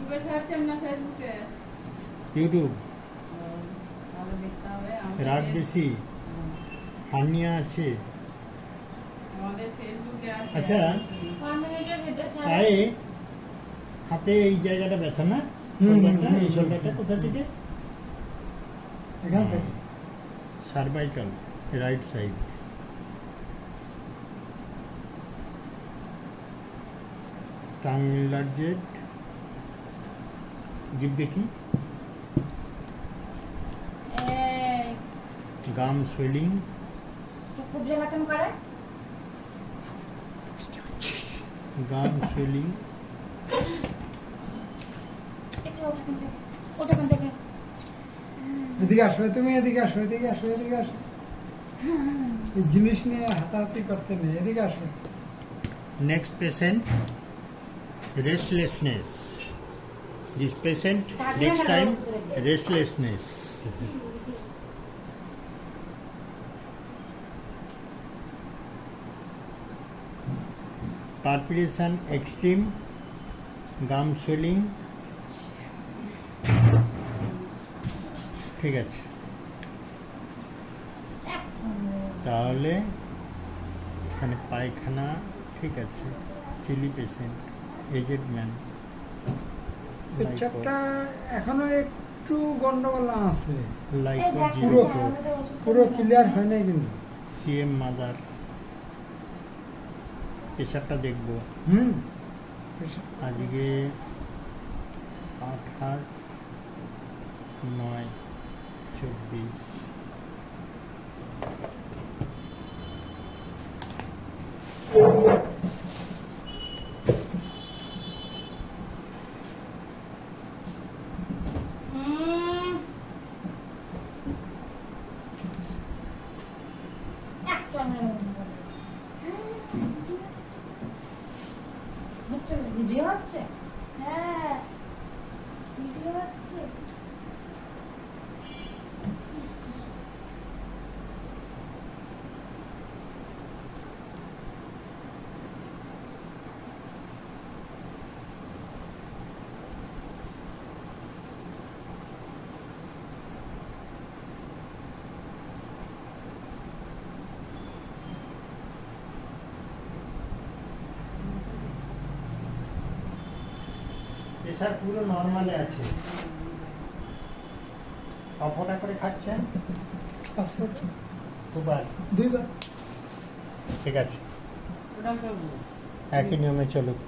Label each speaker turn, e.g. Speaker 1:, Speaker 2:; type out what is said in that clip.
Speaker 1: ইউটিউবে ছাড়ছেন না ফেসবুকে?
Speaker 2: ইউটিউব।
Speaker 1: তাহলে দেখতে হবে।
Speaker 2: রাগ বেশি, হার্নিয়া আছে।
Speaker 1: আমাদের ফেসবুকে আছে।
Speaker 2: আচ্ছা, পায়ে হাতে এই জায়গাটা ব্যথা না? শোল্ডারটা, এই শোল্ডারটা কোথা থেকে?
Speaker 3: এখান থেকে
Speaker 2: সার্ভাইকাল, রাইট সাইড। টাং ইনলার্জেড, জিভ দেখি। গাম সোয়েলিং,
Speaker 4: খুব জ্বালাতন করে।
Speaker 2: গাম সোয়েলিং।
Speaker 3: এদিকে আসো, তুমি এদিকে আসো, এদিকে আসো, এদিকে আসো। এই জিনিস নিয়ে হাতাহাতি করতে নেই, এদিকে আসো।
Speaker 2: Next patient, restlessness. This patient next time restlessness. Perspiration extreme, gum swelling. ঠিক আছে, তাহলে এখানে পায়খানা ঠিক আছে। চিলি পেশেন্ট, এজেড ম্যান।
Speaker 3: পেচ্ছাপটা এখনো একটু গন্ডগোল আছে, পুরো ক্লিয়ার হয় নাই কিন্তু।
Speaker 2: সিএম মাদার, পেশাবটা দেখবো। আজকে 28/9/24।
Speaker 4: ভিডিও হচ্ছে? হ্যাঁ, ভিডিও হচ্ছে।
Speaker 2: প্রেশার পুরো নর্মালে আছে। কফটা করে খাচ্ছেন?
Speaker 3: পাসপোর্ট
Speaker 2: দুবার,
Speaker 3: 2 বার।
Speaker 2: ঠিক আছে, একই নিয়মে চলুক।